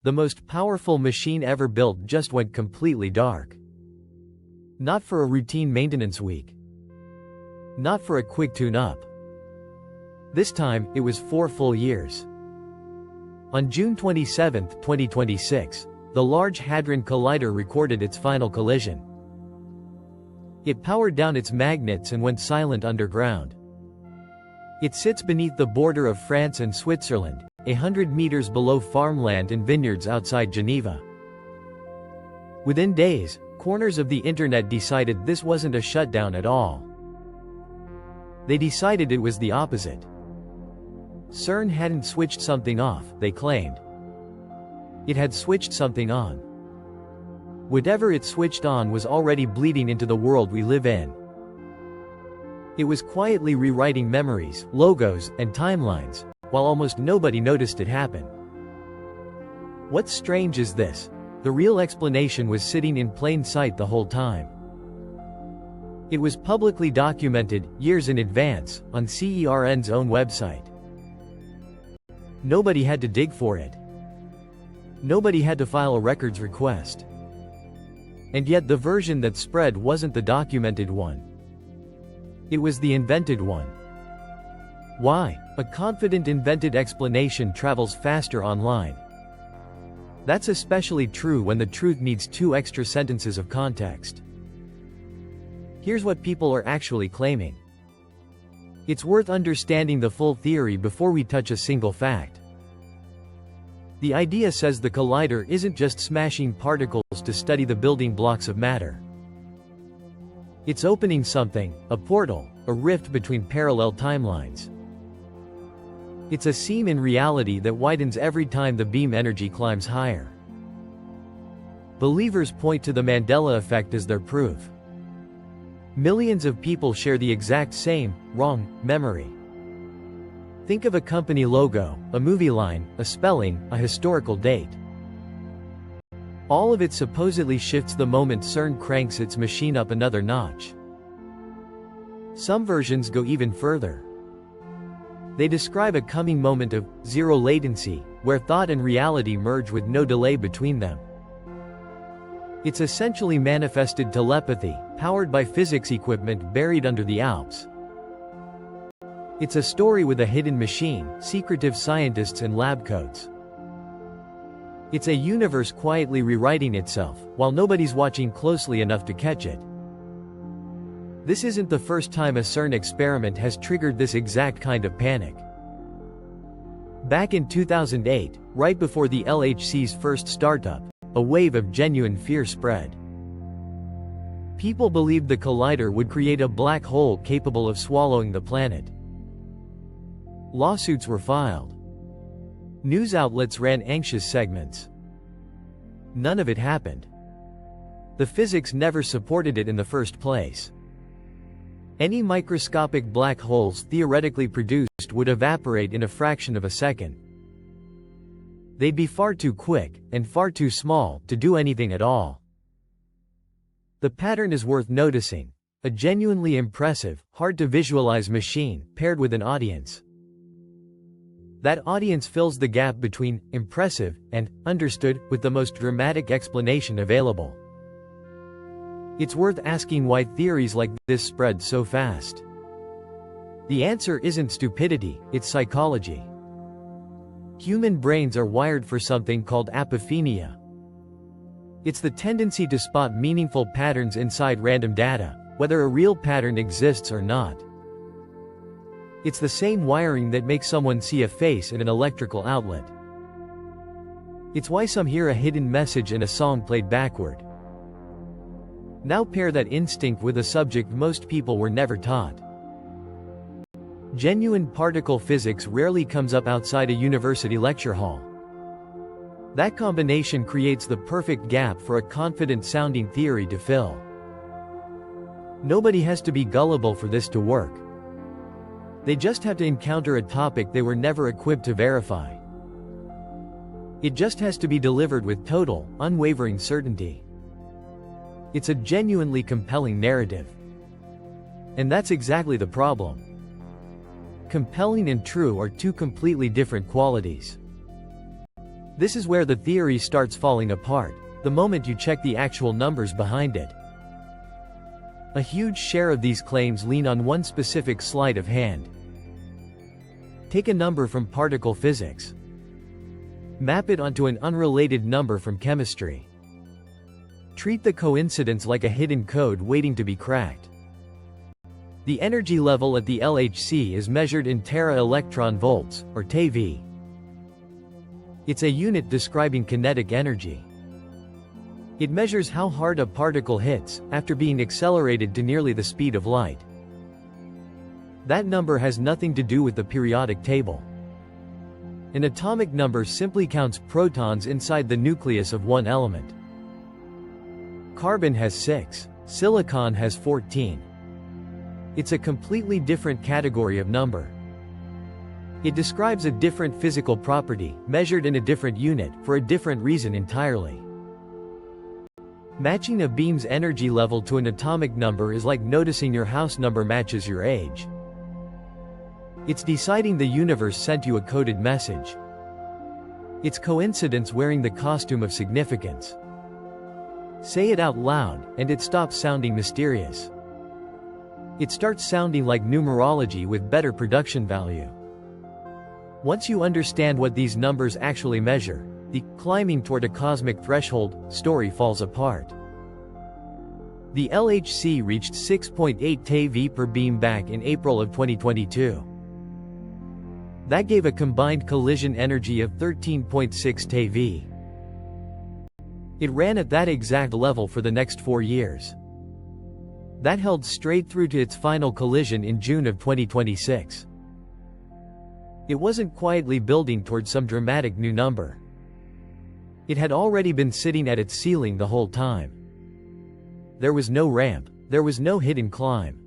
the most powerful machine ever built just went completely dark. Not for a routine maintenance week. Not for a quick tune-up. This time, it was 4 full years. On June 27, 2026, the Large Hadron Collider recorded its final collision. It powered down its magnets and went silent underground. It sits beneath the border of France and Switzerland, 100 meters below farmland and vineyards outside Geneva. Within days, corners of the internet decided this wasn't a shutdown at all. They decided it was the opposite. CERN hadn't switched something off, they claimed. It had switched something on. Whatever it switched on was already bleeding into the world we live in. It was quietly rewriting memories, logos, and timelines, while almost nobody noticed it happen. What's strange is this: the real explanation was sitting in plain sight the whole time. It was publicly documented, years in advance, on CERN's own website. Nobody had to dig for it. Nobody had to file a records request. And yet the version that spread wasn't the documented one. It was the invented one. Why? A confident invented explanation travels faster online. That's especially true when the truth needs 2 extra sentences of context. Here's what people are actually claiming. It's worth understanding the full theory before we touch a single fact. The idea says the collider isn't just smashing particles to study the building blocks of matter. It's opening something, a portal, a rift between parallel timelines. It's a seam in reality that widens every time the beam energy climbs higher. Believers point to the Mandela Effect as their proof. Millions of people share the exact same, wrong, memory. Think of a company logo, a movie line, a spelling, a historical date. All of it supposedly shifts the moment CERN cranks its machine up another notch. Some versions go even further. They describe a coming moment of zero latency, where thought and reality merge with no delay between them. It's essentially manifested telepathy, powered by physics equipment buried under the Alps. It's a story with a hidden machine, secretive scientists and lab coats. It's a universe quietly rewriting itself, while nobody's watching closely enough to catch it. This isn't the first time a CERN experiment has triggered this exact kind of panic. Back in 2008, right before the LHC's first startup, a wave of genuine fear spread. People believed the collider would create a black hole capable of swallowing the planet. Lawsuits were filed. News outlets ran anxious segments. None of it happened. The physics never supported it in the first place. Any microscopic black holes theoretically produced would evaporate in a fraction of a second. They'd be far too quick, and far too small, to do anything at all. The pattern is worth noticing: a genuinely impressive, hard-to-visualize machine, paired with an audience. That audience fills the gap between impressive and understood with the most dramatic explanation available. It's worth asking why theories like this spread so fast. The answer isn't stupidity, it's psychology. Human brains are wired for something called apophenia. It's the tendency to spot meaningful patterns inside random data, whether a real pattern exists or not. It's the same wiring that makes someone see a face in an electrical outlet. It's why some hear a hidden message in a song played backward. Now pair that instinct with a subject most people were never taught. Genuine particle physics rarely comes up outside a university lecture hall. That combination creates the perfect gap for a confident-sounding theory to fill. Nobody has to be gullible for this to work. They just have to encounter a topic they were never equipped to verify. It just has to be delivered with total, unwavering certainty. It's a genuinely compelling narrative. And that's exactly the problem. Compelling and true are 2 completely different qualities. This is where the theory starts falling apart, the moment you check the actual numbers behind it. A huge share of these claims lean on one specific sleight of hand. Take a number from particle physics. Map it onto an unrelated number from chemistry. Treat the coincidence like a hidden code waiting to be cracked. The energy level at the LHC is measured in tera-electron volts, or TeV. It's a unit describing kinetic energy. It measures how hard a particle hits, after being accelerated to nearly the speed of light. That number has nothing to do with the periodic table. An atomic number simply counts protons inside the nucleus of one element. Carbon has 6. Silicon has 14. It's a completely different category of number. It describes a different physical property, measured in a different unit, for a different reason entirely. Matching a beam's energy level to an atomic number is like noticing your house number matches your age. It's deciding the universe sent you a coded message. It's coincidence wearing the costume of significance. Say it out loud, and it stops sounding mysterious. It starts sounding like numerology with better production value. Once you understand what these numbers actually measure, the climbing toward a cosmic threshold story falls apart. The LHC reached 6.8 TeV per beam back in April of 2022. That gave a combined collision energy of 13.6 TeV. It ran at that exact level for the next 4 years. That held straight through to its final collision in June of 2026. It wasn't quietly building toward some dramatic new number. It had already been sitting at its ceiling the whole time. There was no ramp, there was no hidden climb.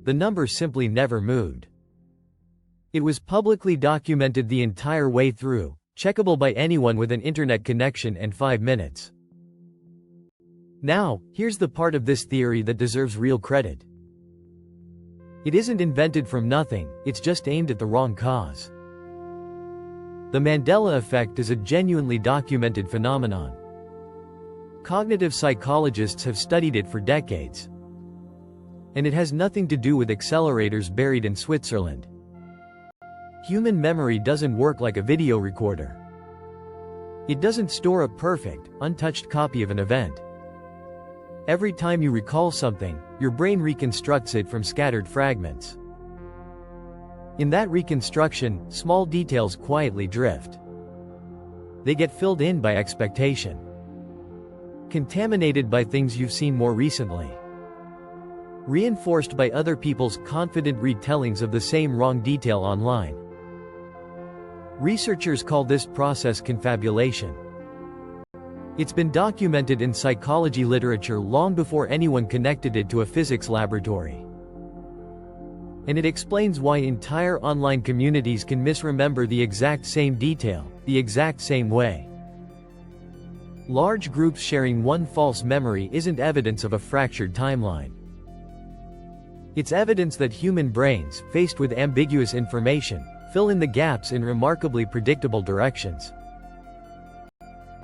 The number simply never moved. It was publicly documented the entire way through, checkable by anyone with an internet connection and 5 minutes. Now, here's the part of this theory that deserves real credit. It isn't invented from nothing, it's just aimed at the wrong cause. The Mandela Effect is a genuinely documented phenomenon. Cognitive psychologists have studied it for decades. And it has nothing to do with accelerators buried in Switzerland. Human memory doesn't work like a video recorder. It doesn't store a perfect, untouched copy of an event. Every time you recall something, your brain reconstructs it from scattered fragments. In that reconstruction, small details quietly drift. They get filled in by expectation. Contaminated by things you've seen more recently. Reinforced by other people's confident retellings of the same wrong detail online. Researchers call this process confabulation. It's been documented in psychology literature long before anyone connected it to a physics laboratory. And it explains why entire online communities can misremember the exact same detail, the exact same way. Large groups sharing one false memory isn't evidence of a fractured timeline. It's evidence that human brains, faced with ambiguous information, fill in the gaps in remarkably predictable directions.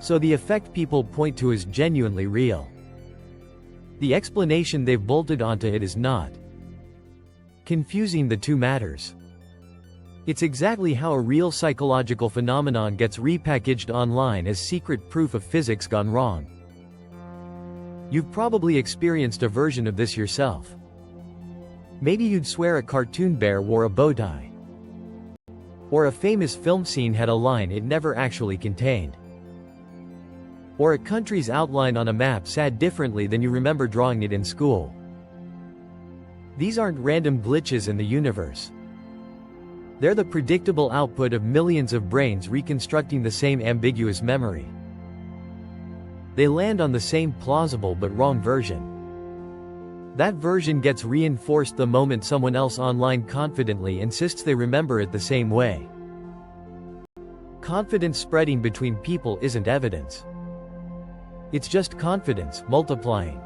So the effect people point to is genuinely real. The explanation they've bolted onto it is not. Confusing the two matters. It's exactly how a real psychological phenomenon gets repackaged online as secret proof of physics gone wrong. You've probably experienced a version of this yourself. Maybe you'd swear a cartoon bear wore a bow tie. Or a famous film scene had a line it never actually contained. Or a country's outline on a map sat differently than you remember drawing it in school. These aren't random glitches in the universe. They're the predictable output of millions of brains reconstructing the same ambiguous memory. They land on the same plausible but wrong version. That version gets reinforced the moment someone else online confidently insists they remember it the same way. Confidence spreading between people isn't evidence. It's just confidence multiplying.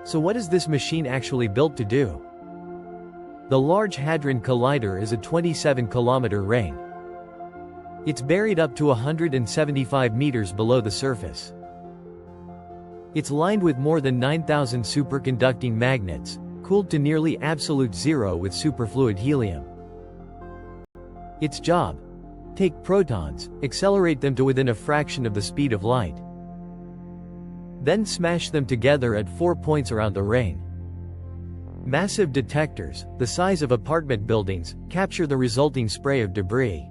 So what is this machine actually built to do? The Large Hadron Collider is a 27-kilometer ring. It's buried up to 175 meters below the surface. It's lined with more than 9,000 superconducting magnets, cooled to nearly absolute zero with superfluid helium. Its job? Take protons, accelerate them to within a fraction of the speed of light. Then smash them together at 4 points around the ring. Massive detectors, the size of apartment buildings, capture the resulting spray of debris.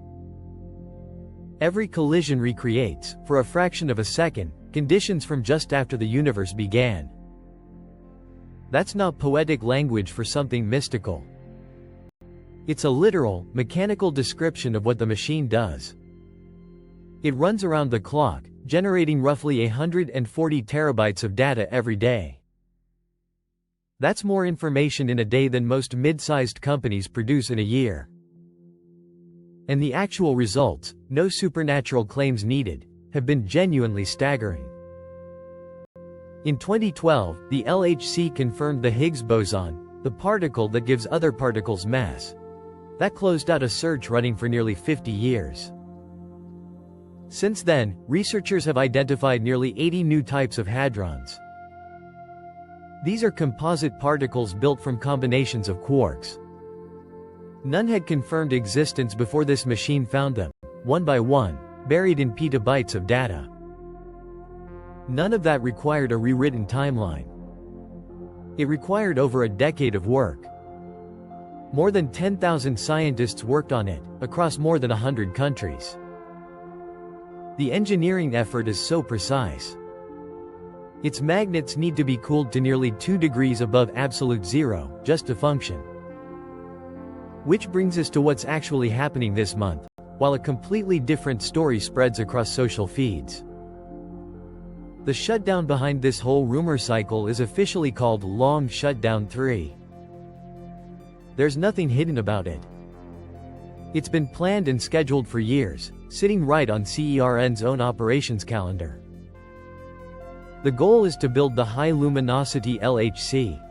Every collision recreates, for a fraction of a second, conditions from just after the universe began. That's not poetic language for something mystical. It's a literal, mechanical description of what the machine does. It runs around the clock, generating roughly 140 terabytes of data every day. That's more information in a day than most mid-sized companies produce in a year. And the actual results, no supernatural claims needed, have been genuinely staggering. In 2012, the LHC confirmed the Higgs boson, the particle that gives other particles mass. That closed out a search running for nearly 50 years. Since then, researchers have identified nearly 80 new types of hadrons. These are composite particles built from combinations of quarks. None had confirmed existence before this machine found them, one by one, buried in petabytes of data. None of that required a rewritten timeline. It required over a decade of work. More than 10,000 scientists worked on it, across more than 100 countries. The engineering effort is so precise. Its magnets need to be cooled to nearly 2 degrees above absolute zero, just to function. Which brings us to what's actually happening this month, while a completely different story spreads across social feeds. The shutdown behind this whole rumor cycle is officially called Long Shutdown 3. There's nothing hidden about it. It's been planned and scheduled for years, sitting right on CERN's own operations calendar. The goal is to build the High-Luminosity LHC.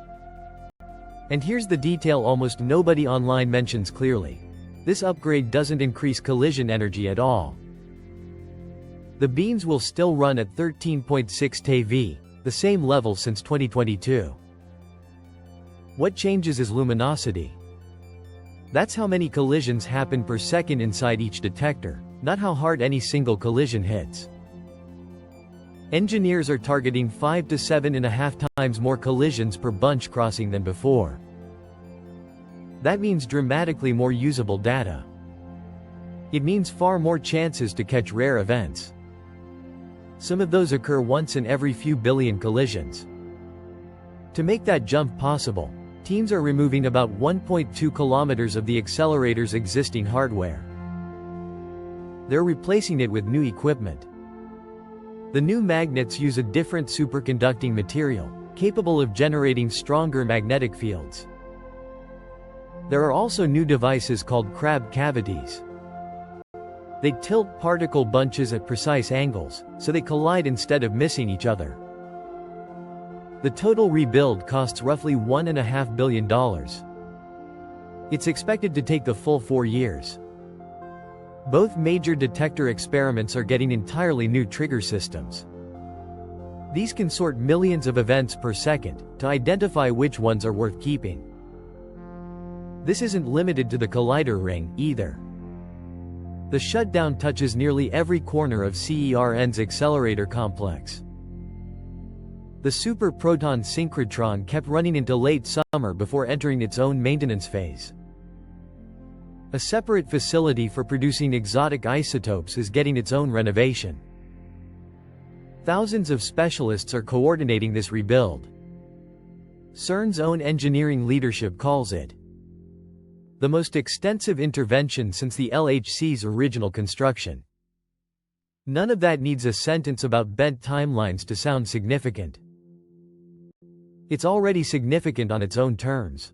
And here's the detail almost nobody online mentions clearly. This upgrade doesn't increase collision energy at all. The beams will still run at 13.6 TeV, the same level since 2022. What changes is luminosity. That's how many collisions happen per second inside each detector, not how hard any single collision hits. Engineers are targeting 5 to 7.5 times more collisions per bunch crossing than before. That means dramatically more usable data. It means far more chances to catch rare events. Some of those occur once in every few billion collisions. To make that jump possible, teams are removing about 1.2 kilometers of the accelerator's existing hardware. They're replacing it with new equipment. The new magnets use a different superconducting material, capable of generating stronger magnetic fields. There are also new devices called crab cavities. They tilt particle bunches at precise angles, so they collide instead of missing each other. The total rebuild costs roughly $1.5 billion. It's expected to take the full 4 years. Both major detector experiments are getting entirely new trigger systems. These can sort millions of events per second, to identify which ones are worth keeping. This isn't limited to the collider ring, either. The shutdown touches nearly every corner of CERN's accelerator complex. The super proton synchrotron kept running into late summer before entering its own maintenance phase. A separate facility for producing exotic isotopes is getting its own renovation. Thousands of specialists are coordinating this rebuild. CERN's own engineering leadership calls it the most extensive intervention since the LHC's original construction. None of that needs a sentence about bent timelines to sound significant. It's already significant on its own terms.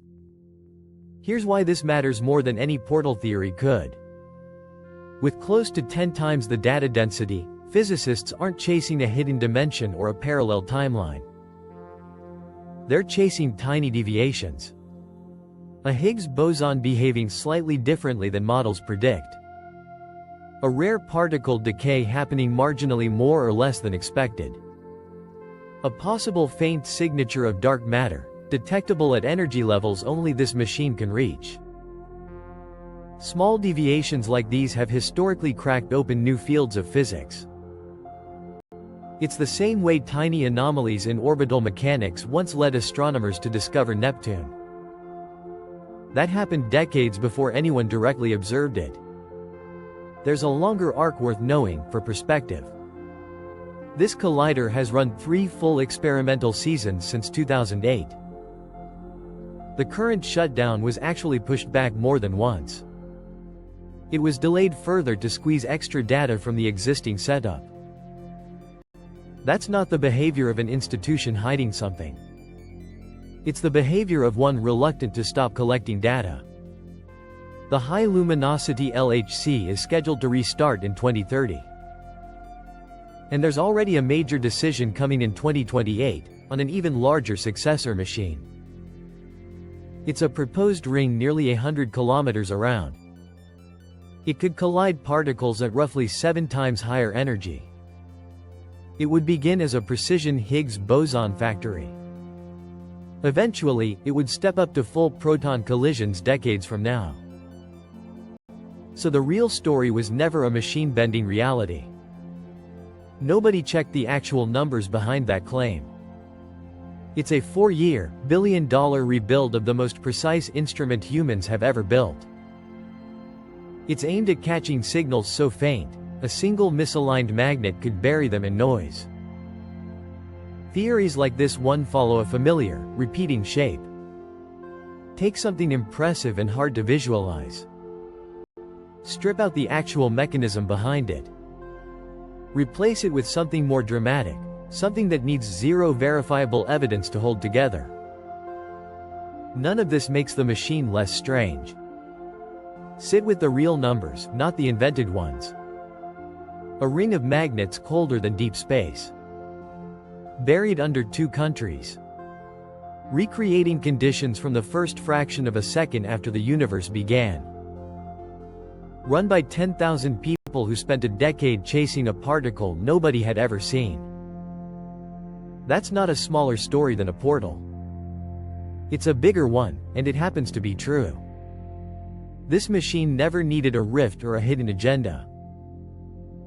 Here's why this matters more than any portal theory could. With close to 10 times the data density, physicists aren't chasing a hidden dimension or a parallel timeline. They're chasing tiny deviations. A Higgs boson behaving slightly differently than models predict. A rare particle decay happening marginally more or less than expected. A possible faint signature of dark matter, detectable at energy levels only this machine can reach. Small deviations like these have historically cracked open new fields of physics. It's the same way tiny anomalies in orbital mechanics once led astronomers to discover Neptune. That happened decades before anyone directly observed it. There's a longer arc worth knowing, for perspective. This collider has run 3 full experimental seasons since 2008. The current shutdown was actually pushed back more than once. It was delayed further to squeeze extra data from the existing setup. That's not the behavior of an institution hiding something. It's the behavior of one reluctant to stop collecting data. The High-Luminosity LHC is scheduled to restart in 2030. And there's already a major decision coming in 2028, on an even larger successor machine. It's a proposed ring nearly 100 kilometers around. It could collide particles at roughly 7 times higher energy. It would begin as a precision Higgs boson factory. Eventually, it would step up to full proton collisions decades from now. So the real story was never a machine-bending reality. Nobody checked the actual numbers behind that claim. It's a 4-year, billion-dollar rebuild of the most precise instrument humans have ever built. It's aimed at catching signals so faint, a single misaligned magnet could bury them in noise. Theories like this one follow a familiar, repeating shape. Take something impressive and hard to visualize. Strip out the actual mechanism behind it. Replace it with something more dramatic, something that needs zero verifiable evidence to hold together. None of this makes the machine less strange. Sit with the real numbers, not the invented ones. A ring of magnets colder than deep space. Buried under 2 countries. Recreating conditions from the first fraction of a second after the universe began. Run by 10,000 people who spent a decade chasing a particle nobody had ever seen. That's not a smaller story than a portal. It's a bigger one, and it happens to be true. This machine never needed a rift or a hidden agenda.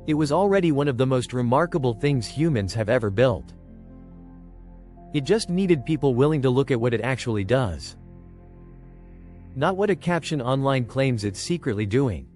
It was already one of the most remarkable things humans have ever built. It just needed people willing to look at what it actually does. Not what a caption online claims it's secretly doing.